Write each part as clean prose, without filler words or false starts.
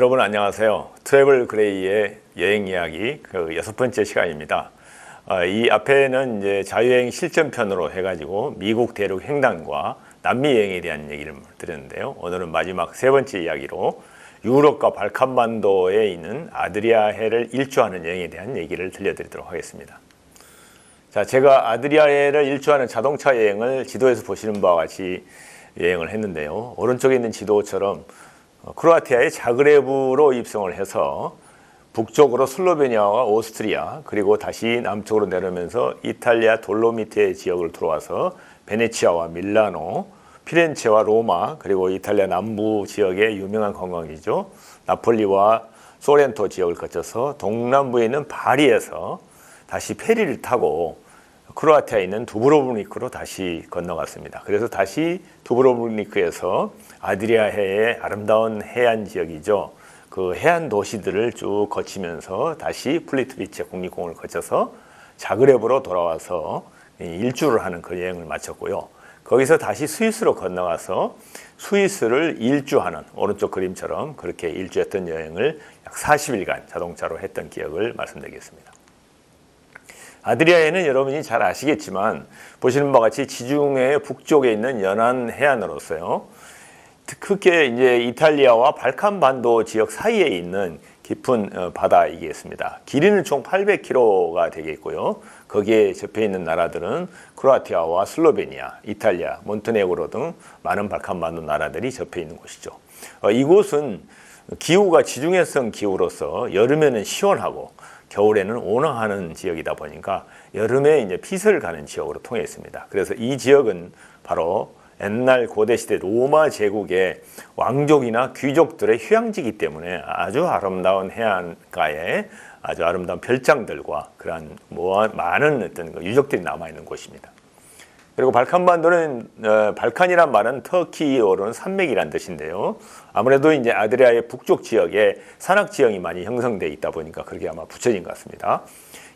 여러분 안녕하세요. 트래블 그레이의 여행 이야기 그 6번째 시간입니다. 이 앞에는 이제 자유여행 실전편으로 해가지고 미국 대륙 횡단과 남미 여행에 대한 얘기를 드렸는데요. 오늘은 마지막 3번째 이야기로 유럽과 발칸반도에 있는 아드리아해를 일주하는 여행에 대한 얘기를 들려드리도록 하겠습니다. 자, 제가 아드리아해를 일주하는 자동차 여행을 지도에서 보시는 바와 같이 여행을 했는데요. 오른쪽에 있는 지도처럼 크로아티아의 자그레브로 입성을 해서 북쪽으로 슬로베니아와 오스트리아, 그리고 다시 남쪽으로 내려오면서 이탈리아 돌로미테 지역을 들어와서 베네치아와 밀라노, 피렌체와 로마, 그리고 이탈리아 남부 지역의 유명한 관광지죠. 나폴리와 소렌토 지역을 거쳐서 동남부에 있는 바리에서 다시 페리를 타고 크로아티아에 있는 두브로브니크로 다시 건너갔습니다. 그래서 다시 두브로브니크에서 아드리아해의 아름다운 해안 지역이죠. 그 해안 도시들을 쭉 거치면서 다시 플리트비체 국립공원을 거쳐서 자그레브로 돌아와서 일주를 하는 그 여행을 마쳤고요. 거기서 다시 스위스로 건너가서 스위스를 일주하는, 오른쪽 그림처럼 그렇게 일주했던 여행을 약 40일간 자동차로 했던 기억을 말씀드리겠습니다. 아드리아해는 여러분이 잘 아시겠지만 보시는 바와 같이 지중해 북쪽에 있는 연안 해안으로서요. 크게 이제 이탈리아와 발칸반도 지역 사이에 있는 깊은 바다이겠습니다. 길이는 총 800km가 되겠고요. 거기에 접해 있는 나라들은 크로아티아와 슬로베니아, 이탈리아, 몬테네그로 등 많은 발칸반도 나라들이 접해 있는 곳이죠. 이곳은 기후가 지중해성 기후로서 여름에는 시원하고 겨울에는 온화하는 지역이다 보니까 여름에 이제 핏을 가는 지역으로 통해 있습니다. 그래서 이 지역은 바로 옛날 고대시대 로마 제국의 왕족이나 귀족들의 휴양지이기 때문에 아주 아름다운 해안가에 아주 아름다운 별장들과 그러한 많은 어떤 유적들이 남아있는 곳입니다. 그리고 발칸반도는 발칸이란 말은 터키어로는 산맥이란 뜻인데요. 아무래도 이제 아드리아의 북쪽 지역에 산악 지형이 많이 형성되어 있다 보니까 그렇게 아마 붙여진 것 같습니다.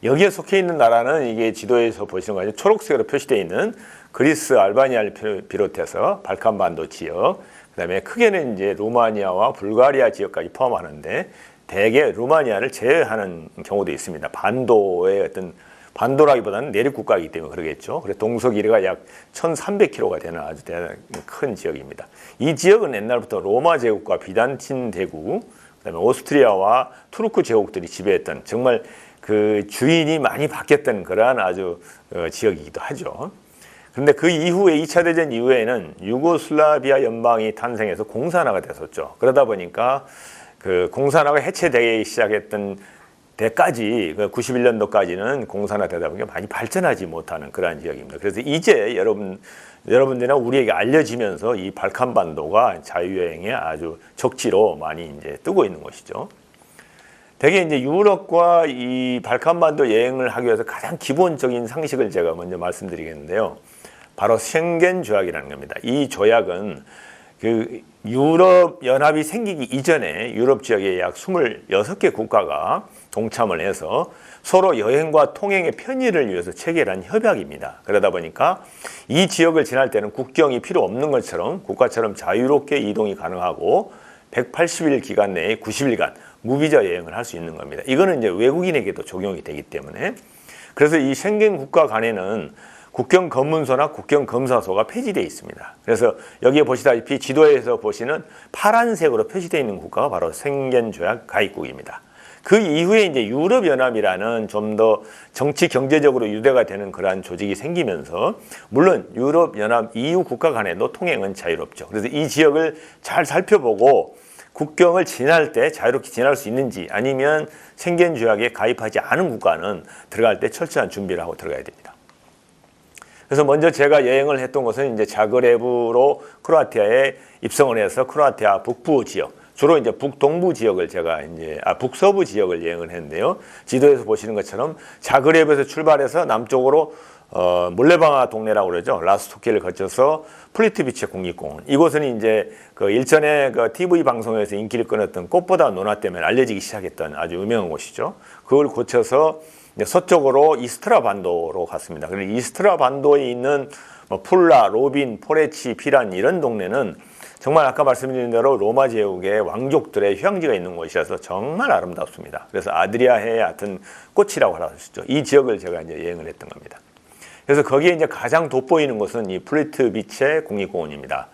여기에 속해 있는 나라는 이게 지도에서 보시는 것처럼 초록색으로 표시되어 있는 그리스, 알바니아를 비롯해서 발칸반도 지역, 그다음에 크게는 이제 루마니아와 불가리아 지역까지 포함하는데 대개 루마니아를 제외하는 경우도 있습니다. 반도의 어떤 반도라기보다는 내륙 국가이기 때문에 그러겠죠. 그래서 동서 길이가 약 1300km가 되는 아주 큰 지역입니다. 이 지역은 옛날부터 로마 제국과 비단틴 대국, 그다음에 오스트리아와 투르크 제국들이 지배했던 정말 그 주인이 많이 바뀌었던 그러한 아주 지역이기도 하죠. 그런데 그 이후에 2차 대전 이후에는 유고슬라비아 연방이 탄생해서 공산화가 됐었죠. 그러다 보니까 그 공산화가 해체되기 시작했던 때까지 91년도까지는 공산화되다 보니까 많이 발전하지 못하는 그러한 지역입니다. 그래서 이제 여러분들이나 우리에게 알려지면서 이 발칸반도가 자유여행의 아주 적지로 많이 이제 뜨고 있는 것이죠. 대개 이제 유럽과 이 발칸반도 여행을 하기 위해서 가장 기본적인 상식을 제가 먼저 말씀드리겠는데요. 바로 쉥겐 조약이라는 겁니다. 이 조약은 그 유럽 연합이 생기기 이전에 유럽 지역의 약 26개 국가가 동참을 해서 서로 여행과 통행의 편의를 위해서 체결한 협약입니다. 그러다 보니까 이 지역을 지날 때는 국경이 필요 없는 것처럼 국가처럼 자유롭게 이동이 가능하고 180일 기간 내에 90일간 무비자 여행을 할 수 있는 겁니다. 이거는 이제 외국인에게도 적용이 되기 때문에 그래서 이 쉥겐 국가 간에는 국경 검문소나 국경 검사소가 폐지되어 있습니다. 그래서 여기에 보시다시피 지도에서 보시는 파란색으로 표시되어 있는 국가가 바로 쉥겐 조약 가입국입니다. 그 이후에 이제 유럽연합이라는 좀 더 정치 경제적으로 유대가 되는 그러한 조직이 생기면서 물론 유럽연합 EU 국가 간에도 통행은 자유롭죠. 그래서 이 지역을 잘 살펴보고 국경을 지날 때 자유롭게 지날 수 있는지 아니면 쉥겐 조약에 가입하지 않은 국가는 들어갈 때 철저한 준비를 하고 들어가야 됩니다. 그래서 먼저 제가 여행을 했던 곳은 이제 자그레브로 크로아티아에 입성을 해서 크로아티아 북부 지역, 주로 이제 북동부 지역을 제가 이제 북서부 지역을 여행을 했는데요. 지도에서 보시는 것처럼 자그레브에서 출발해서 남쪽으로 몰레방아 동네라고 그러죠. 라스토키를 거쳐서 플리트비체 국립공원. 이곳은 이제 그 일전에 그 TV 방송에서 인기를 끌었던 꽃보다 논화 때문에 알려지기 시작했던 아주 유명한 곳이죠. 그걸 거쳐서 서쪽으로 이스트라 반도로 갔습니다. 그런데 이스트라 반도에 있는 풀라, 로빈, 포레치, 피란 이런 동네는 정말 아까 말씀드린 대로 로마 제국의 왕족들의 휴양지가 있는 곳이라서 정말 아름답습니다. 그래서 아드리아해의 하여튼 꽃이라고 할 수 있죠. 이 지역을 제가 이제 여행을 했던 겁니다. 그래서 거기에 이제 가장 돋보이는 곳은 이 플리트 비치의 국립공원입니다.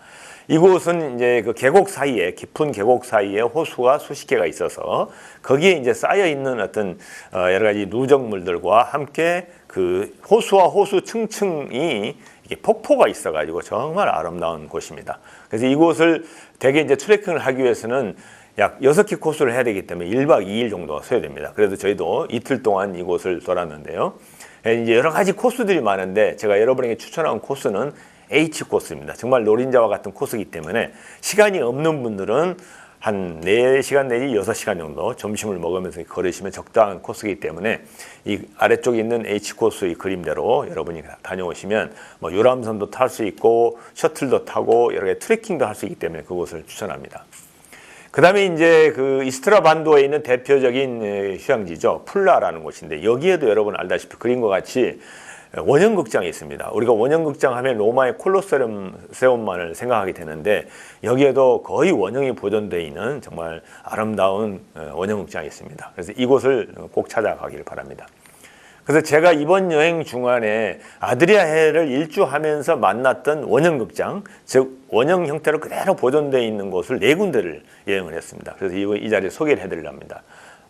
이곳은 이제 그 계곡 사이에, 깊은 계곡 사이에 호수가 수십 개가 있어서 거기에 이제 쌓여 있는 어떤 여러 가지 누적물들과 함께 그 호수와 호수 층층이 이게 폭포가 있어가지고 정말 아름다운 곳입니다. 그래서 이곳을 대개 이제 트레킹을 하기 위해서는 약 6개 코스를 해야 되기 때문에 1박 2일 정도 소요됩니다. 그래서 저희도 이틀 동안 이곳을 돌았는데요. 이제 여러 가지 코스들이 많은데 제가 여러분에게 추천한 코스는 H 코스입니다. 정말 노린자와 같은 코스이기 때문에 시간이 없는 분들은 한 4시간 내지 6시간 정도 점심을 먹으면서 걸으시면 적당한 코스이기 때문에 이 아래쪽에 있는 H 코스의 그림대로 여러분이 다녀오시면 뭐 유람선도 탈 수 있고 셔틀도 타고 여러 가지 트레킹도 할 수 있기 때문에 그곳을 추천합니다. 그 다음에 이제 그 이스트라 반도에 있는 대표적인 휴양지죠. 풀라라는 곳인데 여기에도 여러분 알다시피 그림과 같이 원형극장이 있습니다. 우리가 원형극장 하면 로마의 콜로세움만을 생각하게 되는데 여기에도 거의 원형이 보존되어 있는 정말 아름다운 원형극장이 있습니다. 그래서 이곳을 꼭 찾아가기를 바랍니다. 그래서 제가 이번 여행 중간에 아드리아해를 일주하면서 만났던 원형극장, 즉 원형 형태로 그대로 보존되어 있는 곳을 4군데를 여행을 했습니다. 그래서 이 자리에 소개를 해드리려 합니다.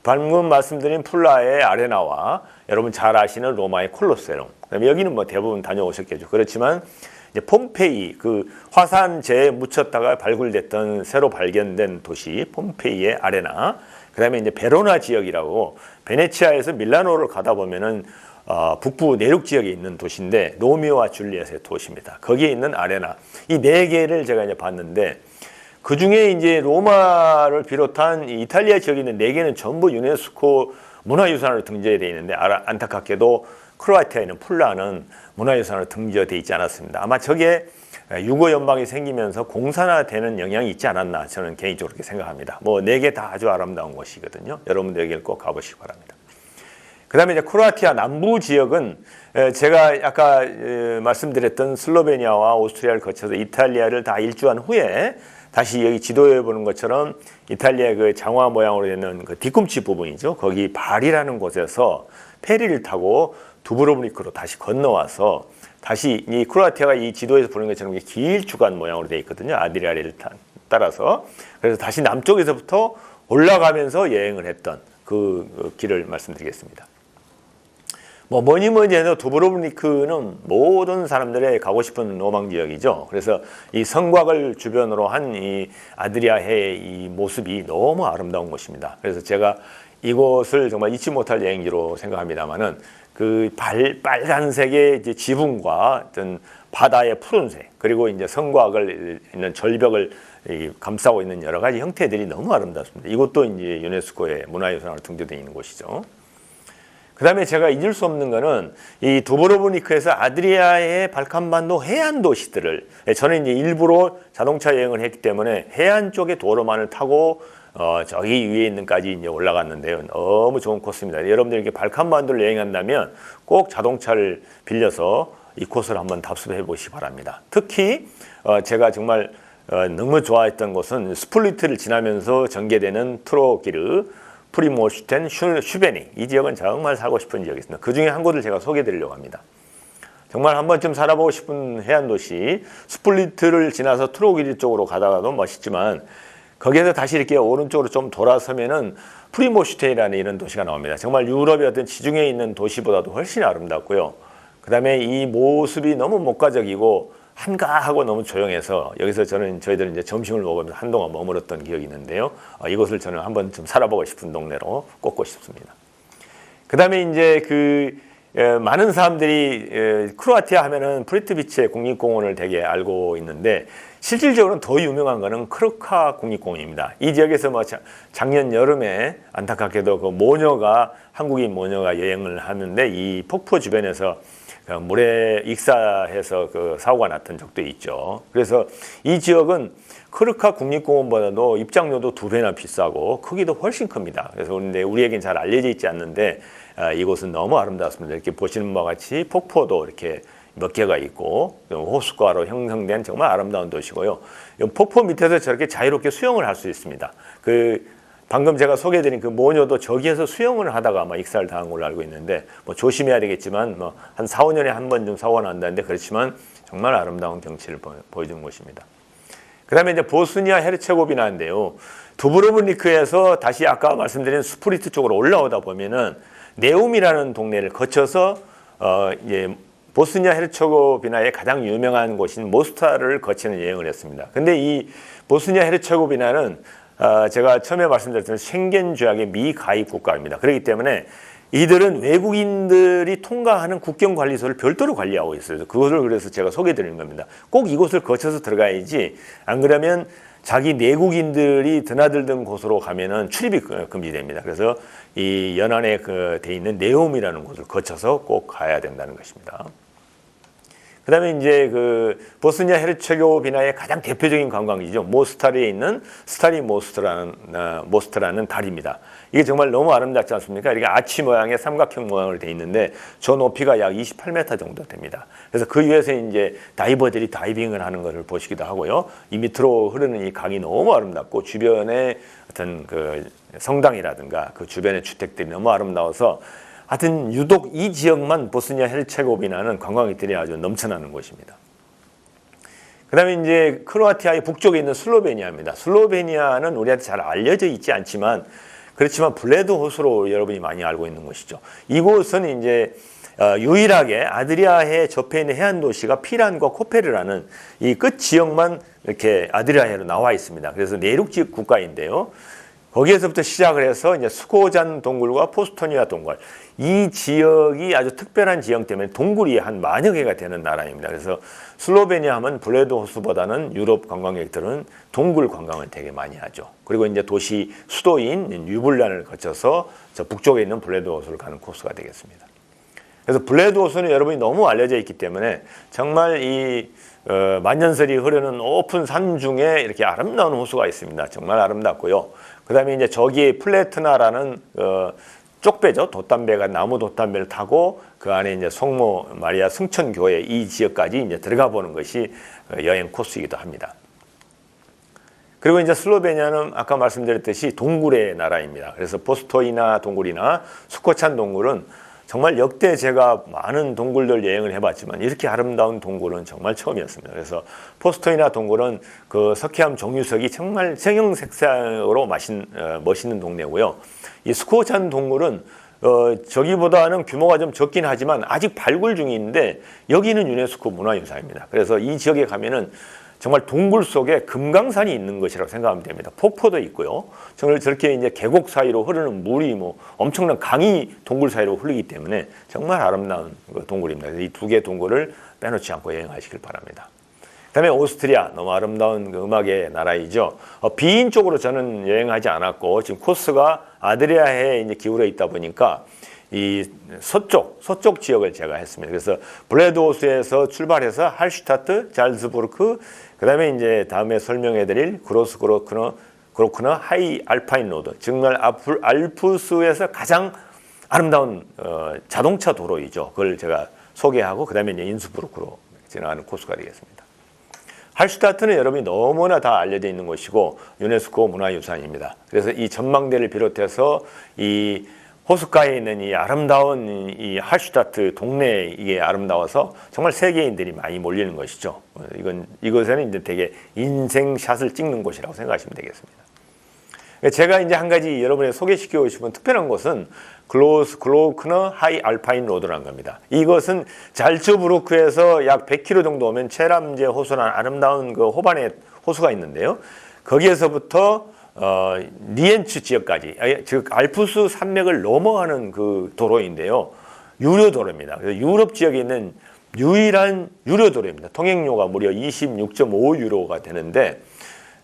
방금 말씀드린 풀라의 아레나와 여러분 잘 아시는 로마의 콜로세움, 그다음에 여기는 뭐 대부분 다녀오셨겠죠. 그렇지만 이제 폼페이, 그 화산재에 묻혔다가 발굴됐던 새로 발견된 도시 폼페이의 아레나, 그다음에 이제 베로나 지역이라고 베네치아에서 밀라노를 가다 보면은 북부 내륙 지역에 있는 도시인데 로미오와 줄리엣의 도시입니다. 거기에 있는 아레나, 이 4개를 제가 이제 봤는데 그 중에 이제 로마를 비롯한 이탈리아 지역에 있는 4개는 전부 유네스코 문화유산으로 등재되어 있는데 안타깝게도 크로아티아에 있는 풀라는 문화유산으로 등재되어 있지 않았습니다. 아마 저게 유고 연방이 생기면서 공산화되는 영향이 있지 않았나 저는 개인적으로 그렇게 생각합니다. 뭐 4개 다 아주 아름다운 곳이거든요. 여러분들 여기를 꼭 가보시기 바랍니다. 그 다음에 이제 크로아티아 남부 지역은 제가 아까 말씀드렸던 슬로베니아와 오스트리아를 거쳐서 이탈리아를 다 일주한 후에 다시 여기 지도에 보는 것처럼 이탈리아 그 장화 모양으로 되는 그 뒤꿈치 부분이죠. 거기 발이라는 곳에서 페리를 타고 두브로브니크로 다시 건너와서 다시 이 크로아티아가 이 지도에서 보는 것처럼 길쭉한 모양으로 되어 있거든요. 아드리아해를 따라서. 그래서 다시 남쪽에서부터 올라가면서 여행을 했던 그 길을 말씀드리겠습니다. 뭐니 해도 두브로브니크는 모든 사람들의 가고 싶은 로망 지역이죠. 그래서 이 성곽을 주변으로 한 이 아드리아해의 이 모습이 너무 아름다운 곳입니다. 그래서 제가 이곳을 정말 잊지 못할 여행지로 생각합니다만은 그 빨간색의 이제 지붕과 어떤 바다의 푸른색, 그리고 이제 성곽을 있는 절벽을 감싸고 있는 여러 가지 형태들이 너무 아름답습니다. 이것도 이제 유네스코의 문화유산으로 등재되어 있는 곳이죠. 그 다음에 제가 잊을 수 없는 거는 이 두브로브니크에서 아드리아의 발칸반도 해안 도시들을, 저는 이제 일부러 자동차 여행을 했기 때문에 해안 쪽의 도로만을 타고 저기 위에 있는까지 이제 올라갔는데요. 너무 좋은 코스입니다. 여러분들 이렇게 발칸반도를 여행한다면 꼭 자동차를 빌려서 이 코스를 한번 답습해 보시기 바랍니다. 특히 제가 정말 너무 좋아했던 곳은 스플리트를 지나면서 전개되는 트로기르, 프리모슈텐, 슈베니, 이 지역은 정말 살고 싶은 지역이 있습니다. 그 중에 한 곳을 제가 소개해 드리려고 합니다. 정말 한 번쯤 살아보고 싶은 해안도시, 스플리트를 지나서 트로기르 쪽으로 가다가도 멋있지만 거기에서 다시 이렇게 오른쪽으로 좀 돌아서면은 프리모슈텐이라는 이런 도시가 나옵니다. 정말 유럽의 어떤 지중해에 있는 도시보다도 훨씬 아름답고요. 그 다음에 이 모습이 너무 목가적이고 한가하고 너무 조용해서 여기서 저희들은 이제 점심을 먹으면서 한동안 머물렀던 기억이 있는데요. 이곳을 저는 한번 좀 살아보고 싶은 동네로 꼽고 싶습니다. 그 다음에 이제 많은 사람들이 크로아티아 하면은 프리트비치의 국립공원을 되게 알고 있는데 실질적으로는 더 유명한 거는 크르카 국립공원입니다. 이 지역에서 뭐 작년 여름에 안타깝게도 그 한국인 모녀가 여행을 하는데 이 폭포 주변에서 물에 익사해서 그 사고가 났던 적도 있죠. 그래서 이 지역은 크르카 국립공원보다도 입장료도 2배나 비싸고 크기도 훨씬 큽니다. 그래서 근데 우리에겐 잘 알려져 있지 않는데 이곳은 너무 아름답습니다. 이렇게 보시는 바와 같이 폭포도 이렇게 몇 개가 있고 호숫가로 형성된 정말 아름다운 도시고요. 폭포 밑에서 저렇게 자유롭게 수영을 할 수 있습니다. 방금 제가 소개해드린 그 모녀도 저기에서 수영을 하다가 아마 익사를 당한 걸로 알고 있는데 뭐 조심해야 되겠지만 뭐 한 4, 5년에 한 번쯤 사고가 난다는데 그렇지만 정말 아름다운 경치를 보여주는 곳입니다. 그 다음에 이제 보스니아 헤르체고비나인데요. 두브로브니크에서 다시 아까 말씀드린 스프리트 쪽으로 올라오다 보면은 네움이라는 동네를 거쳐서 이제 보스니아 헤르체고비나의 가장 유명한 곳인 모스타르를 거치는 여행을 했습니다. 근데 이 보스니아 헤르체고비나는 제가 처음에 말씀드렸던 쉥겐 조약의 미가입 국가입니다. 그렇기 때문에 이들은 외국인들이 통과하는 국경관리소를 별도로 관리하고 있어요. 그것을 그래서 제가 소개해드리는 겁니다. 꼭 이곳을 거쳐서 들어가야지 안 그러면 자기 내국인들이 드나들던 곳으로 가면은 출입이 금지됩니다. 그래서 이 연안에 돼 있는 네움이라는 곳을 거쳐서 꼭 가야 된다는 것입니다. 그다음에 이제 보스니아 헤르체고비나의 가장 대표적인 관광지죠. 모스타르에 있는 스타리 모스트라는 다리입니다. 이게 정말 너무 아름답지 않습니까? 이렇게 아치 모양의 삼각형 모양으로 되어 있는데 저 높이가 약 28m 정도 됩니다. 그래서 그 위에서 이제 다이버들이 다이빙을 하는 것을 보시기도 하고요. 이 밑으로 흐르는 이 강이 너무 아름답고 주변에 어떤 성당이라든가 그 주변의 주택들이 너무 아름다워서 하여튼 유독 이 지역만 보스니아 헤르체고비나는 관광객들이 아주 넘쳐나는 곳입니다. 그 다음에 이제 크로아티아의 북쪽에 있는 슬로베니아입니다. 슬로베니아는 우리한테 잘 알려져 있지 않지만 그렇지만 블레드 호수로 여러분이 많이 알고 있는 곳이죠. 이곳은 이제 유일하게 아드리아해에 접해 있는 해안 도시가 피란과 코페르라는 이 끝 지역만 이렇게 아드리아해로 나와 있습니다. 그래서 내륙지 국가인데요. 거기에서부터 시작을 해서 이제 스코잔 동굴과 포스토니아 동굴 이 지역이 아주 특별한 지형 때문에 동굴이 한 만여 개가 되는 나라입니다. 그래서 슬로베니아 하면 블레드 호수보다는 유럽 관광객들은 동굴 관광을 되게 많이 하죠. 그리고 이제 도시 수도인 유블란을 거쳐서 저 북쪽에 있는 블레드 호수를 가는 코스가 되겠습니다. 그래서 블레드 호수는 여러분이 너무 알려져 있기 때문에 정말 이 만년설이 흐르는 오픈 산 중에 이렇게 아름다운 호수가 있습니다. 정말 아름답고요. 그 다음에 이제 저기에 플레트나라는 쪽배죠. 돛담배가 나무 돛담배를 타고 그 안에 이제 성모 마리아 승천교회 이 지역까지 이제 들어가 보는 것이 여행 코스이기도 합니다. 그리고 이제 슬로베니아는 아까 말씀드렸듯이 동굴의 나라입니다. 그래서 포스토이나 동굴이나 스코찬 동굴은 정말 역대 제가 많은 동굴들 여행을 해봤지만 이렇게 아름다운 동굴은 정말 처음이었습니다. 그래서 포스토이나 동굴은 그 석회암 정유석이 정말 생형색상으로 멋있는 동네고요. 이 스코찬 동굴은 저기보다는 규모가 좀 적긴 하지만 아직 발굴 중인데 여기는 유네스코 문화유산입니다. 그래서 이 지역에 가면은 정말 동굴 속에 금강산이 있는 것이라고 생각하면 됩니다. 폭포도 있고요. 정말 저렇게 이제 계곡 사이로 흐르는 물이 뭐 엄청난 강이 동굴 사이로 흐르기 때문에 정말 아름다운 동굴입니다. 이 두 개의 동굴을 빼놓지 않고 여행하시길 바랍니다. 그다음에 오스트리아 너무 아름다운 음악의 나라이죠. 비인 쪽으로 저는 여행하지 않았고 지금 코스가 아드리아해에 이제 기울어 있다 보니까 이 서쪽 지역을 제가 했습니다. 그래서 블레드 호수에서 출발해서 할슈타트, 잘츠부르크, 그다음에 이제 다음에 설명해드릴 그로크너 하이 알파인 로드, 정말 알프스에서 가장 아름다운 자동차 도로이죠. 그걸 제가 소개하고 그다음에 이제 인스부르크로 지나가는 코스가 되겠습니다. 할슈타트는 여러분이 너무나 다 알려져 있는 곳이고 유네스코 문화유산입니다. 그래서 이 전망대를 비롯해서 이 호숫가에 있는 이 아름다운 이 할슈타트 동네 이게 아름다워서 정말 세계인들이 많이 몰리는 것이죠. 이것에는 이제 되게 인생샷을 찍는 곳이라고 생각하시면 되겠습니다. 제가 이제 한 가지 여러분에게 소개시키고 싶은 특별한 곳은 그로크너 하이 알파인 로드라는 겁니다. 이것은 잘츠부르크에서 약 100km 정도 오면 체람제 호수라는 아름다운 그 호반의 호수가 있는데요. 거기에서부터 니엔츠 지역까지, 즉 알프스 산맥을 넘어가는 그 도로인데요. 유료 도로입니다. 그래서 유럽 지역에 있는 유일한 유료 도로입니다. 통행료가 무려 26.5유로가 되는데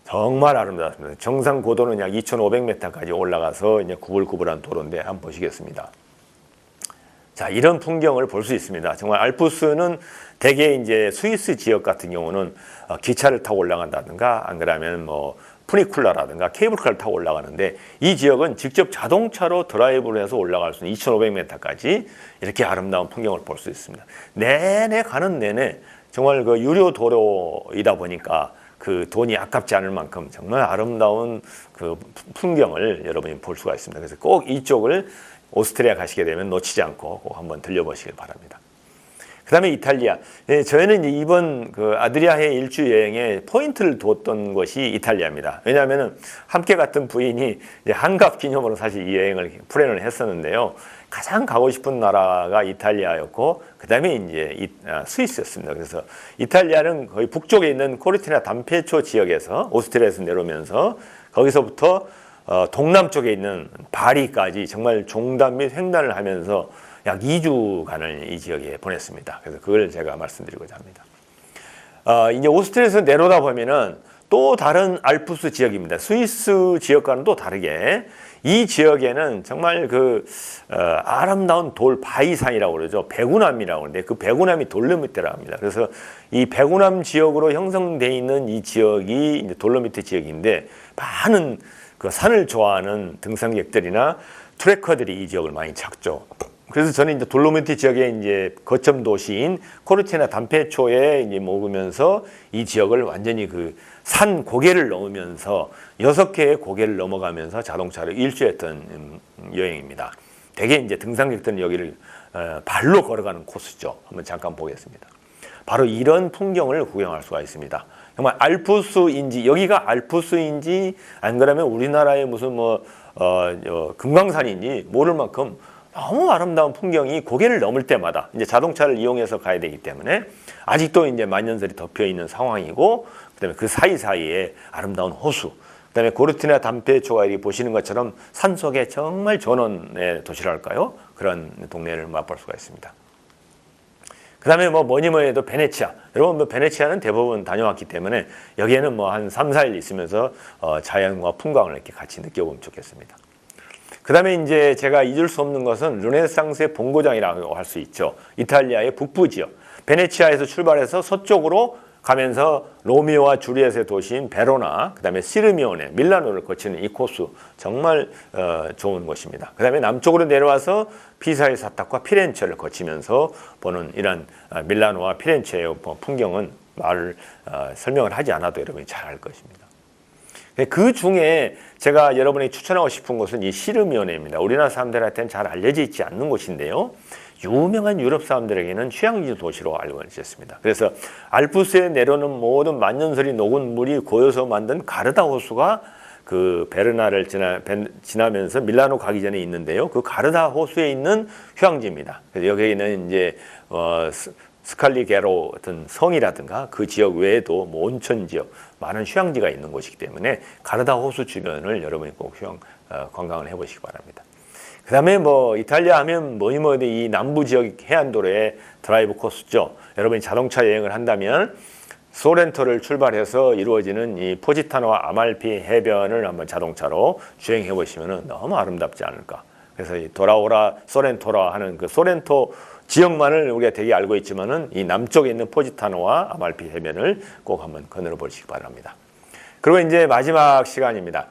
정말 아름답습니다. 정상 고도는 약 2,500m까지 올라가서 이제 구불구불한 도로인데 한번 보시겠습니다. 자, 이런 풍경을 볼 수 있습니다. 정말 알프스는 대개 이제 스위스 지역 같은 경우는 기차를 타고 올라간다든가 안 그러면 뭐 푸니쿨라라든가 케이블카를 타고 올라가는데 이 지역은 직접 자동차로 드라이브를 해서 올라갈 수 있는 2,500m까지 이렇게 아름다운 풍경을 볼 수 있습니다. 내내 가는 내내 정말 그 유료 도로이다 보니까 그 돈이 아깝지 않을 만큼 정말 아름다운 그 풍경을 여러분이 볼 수가 있습니다. 그래서 꼭 이쪽을 오스트리아 가시게 되면 놓치지 않고 꼭 한번 들려보시길 바랍니다. 그 다음에 이탈리아. 저희는 이제 이번 그 아드리아해 일주 여행에 포인트를 뒀던 것이 이탈리아입니다. 왜냐하면 함께 갔던 부인이 이제 한갑 기념으로 사실 이 여행을 플랜을 했었는데요. 가장 가고 싶은 나라가 이탈리아였고, 그 다음에 이제 스위스였습니다. 그래서 이탈리아는 거의 북쪽에 있는 코르티나 담페초 지역에서 오스트리아에서 내려오면서 거기서부터 동남쪽에 있는 바리까지 정말 종단 및 횡단을 하면서 약 2주간을 이 지역에 보냈습니다. 그래서 그걸 제가 말씀드리고자 합니다. 이제 오스트리아에서 내려오다 보면은 또 다른 알프스 지역입니다. 스위스 지역과는 또 다르게 이 지역에는 정말 그 아름다운 돌 바위산이라고 그러죠. 배구남이라고 하는데 그 배구남이 돌로미테라고 합니다. 그래서 이 배구남 지역으로 형성되어 있는 이 지역이 이제 돌로미테 지역인데 많은 그 산을 좋아하는 등산객들이나 트레커들이 이 지역을 많이 찾죠. 그래서 저는 이제 돌로미티 지역의 이제 거점 도시인 코르티나 담페초에 이제 묵으면서 이 지역을 완전히 그 산 고개를 넘으면서 6개의 고개를 넘어가면서 자동차로 일주했던 여행입니다. 대개 이제 등산객들은 여기를 발로 걸어가는 코스죠. 한번 잠깐 보겠습니다. 바로 이런 풍경을 구경할 수가 있습니다. 정말 알프스인지 여기가 알프스인지 안 그러면 우리나라의 무슨 금강산인지 모를 만큼 너무 아름다운 풍경이 고개를 넘을 때마다 이제 자동차를 이용해서 가야 되기 때문에 아직도 이제 만년설이 덮여 있는 상황이고, 그다음에 그 사이사이에 아름다운 호수, 그다음에 고르티나 담페초가 이렇게 보시는 것처럼 산 속에 정말 전원의 도시랄까요? 그런 동네를 맛볼 수가 있습니다. 그다음에 뭐니 해도 베네치아. 여러분 베네치아는 대부분 다녀왔기 때문에 여기에는 한 3, 4일 있으면서 자연과 풍광을 이렇게 같이 느껴보면 좋겠습니다. 그 다음에 이제 제가 잊을 수 없는 것은 르네상스의 본고장이라고 할 수 있죠. 이탈리아의 북부 지역. 베네치아에서 출발해서 서쪽으로 가면서 로미오와 줄리엣의 도시인 베로나, 그 다음에 시르미오네, 밀라노를 거치는 이 코스 정말 좋은 곳입니다. 그 다음에 남쪽으로 내려와서 피사의 사탑과 피렌체를 거치면서 보는 이런 밀라노와 피렌체의 풍경은 말을 설명을 하지 않아도 여러분이 잘 알 것입니다. 그 중에 제가 여러분에게 추천하고 싶은 곳은 이 시르미오네입니다. 우리나라 사람들한테는 잘 알려져 있지 않는 곳인데요. 유명한 유럽 사람들에게는 휴양지 도시로 알고 있었습니다. 그래서 알프스에 내려오는 모든 만년설이 녹은 물이 고여서 만든 가르다 호수가 그 베르나를 지나면서 밀라노 가기 전에 있는데요. 그 가르다 호수에 있는 휴양지입니다. 그래서 여기는 이제 스칼리게로 어떤 성이라든가 그 지역 외에도 온천 지역, 많은 휴양지가 있는 곳이기 때문에 가르다 호수 주변을 여러분이 꼭 관광을 해보시기 바랍니다. 그 다음에 이탈리아 하면 뭐니 해도 이 남부 지역 해안도로의 드라이브 코스죠. 여러분이 자동차 여행을 한다면 소렌토를 출발해서 이루어지는 이 포지타노와 아말피 해변을 한번 자동차로 주행해 보시면 너무 아름답지 않을까. 그래서 이 도라오라 소렌토라 하는 그 소렌토 지역만을 우리가 되게 알고 있지만은 이 남쪽에 있는 포지타노와 아말피 해변을 꼭 한번 거닐어 보시기 바랍니다. 그리고 이제 마지막 시간입니다.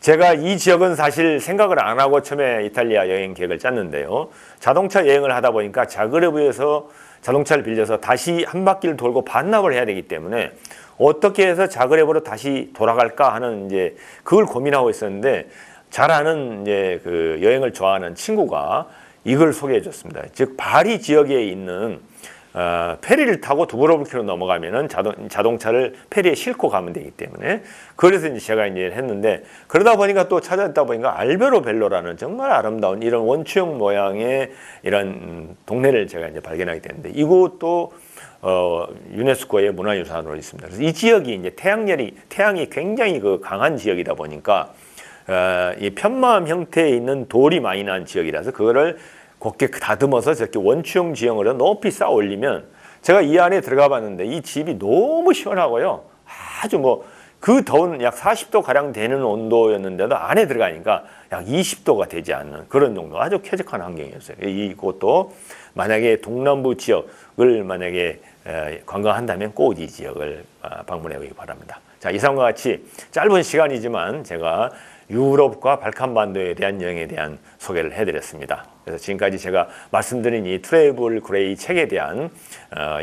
제가 이 지역은 사실 생각을 안 하고 처음에 이탈리아 여행 계획을 짰는데요. 자동차 여행을 하다 보니까 자그레브에서 자동차를 빌려서 다시 한 바퀴를 돌고 반납을 해야 되기 때문에 어떻게 해서 자그레브로 다시 돌아갈까 하는 이제 그걸 고민하고 있었는데 잘 아는 이제 그 여행을 좋아하는 친구가 이걸 소개해 줬습니다. 즉 바리 지역에 있는 페리를 타고 두브로브르크로 넘어가면은 자동차를 페리에 싣고 가면 되기 때문에 그래서 이제 제가 이제 했는데 그러다 보니까 또 찾아듣다 보니까 알베로벨로라는 정말 아름다운 이런 원추형 모양의 이런 동네를 제가 이제 발견하게 됐는데 이곳도 유네스코의 문화유산으로 있습니다. 그래서 이 지역이 이제 태양이 굉장히 그 강한 지역이다 보니까 이 편마음 형태에 있는 돌이 많이 난 지역이라서 그거를 곱게 다듬어서 저렇게 원추형 지형으로 높이 쌓아 올리면 제가 이 안에 들어가 봤는데 이 집이 너무 시원하고요. 아주 그 더운 약 40도 가량 되는 온도였는데도 안에 들어가니까 약 20도가 되지 않는 그런 정도 아주 쾌적한 환경이었어요. 이곳도 만약에 동남부 지역을 만약에 관광한다면 꼭 이 지역을 방문해 보기 바랍니다. 자, 이상과 같이 짧은 시간이지만 제가 유럽과 발칸반도에 대한 여행에 대한 소개를 해드렸습니다. 그래서 지금까지 제가 말씀드린 이 트래블 그레이 책에 대한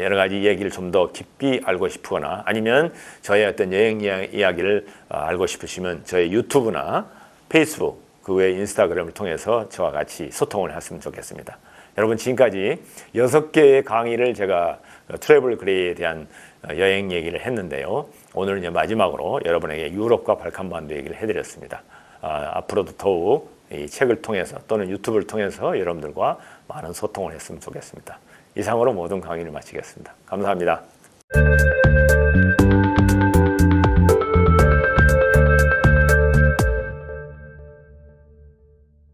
여러 가지 얘기를 좀 더 깊이 알고 싶거나 아니면 저의 어떤 여행 이야기를 알고 싶으시면 저의 유튜브나 페이스북 그 외 인스타그램을 통해서 저와 같이 소통을 했으면 좋겠습니다. 여러분 지금까지 6개의 강의를 제가 트래블 그레이에 대한 여행 얘기를 했는데요. 오늘은 이제 마지막으로 여러분에게 유럽과 발칸반도 얘기를 해드렸습니다. 앞으로도 더욱 이 책을 통해서 또는 유튜브를 통해서 여러분들과 많은 소통을 했으면 좋겠습니다. 이상으로 모든 강의를 마치겠습니다. 감사합니다.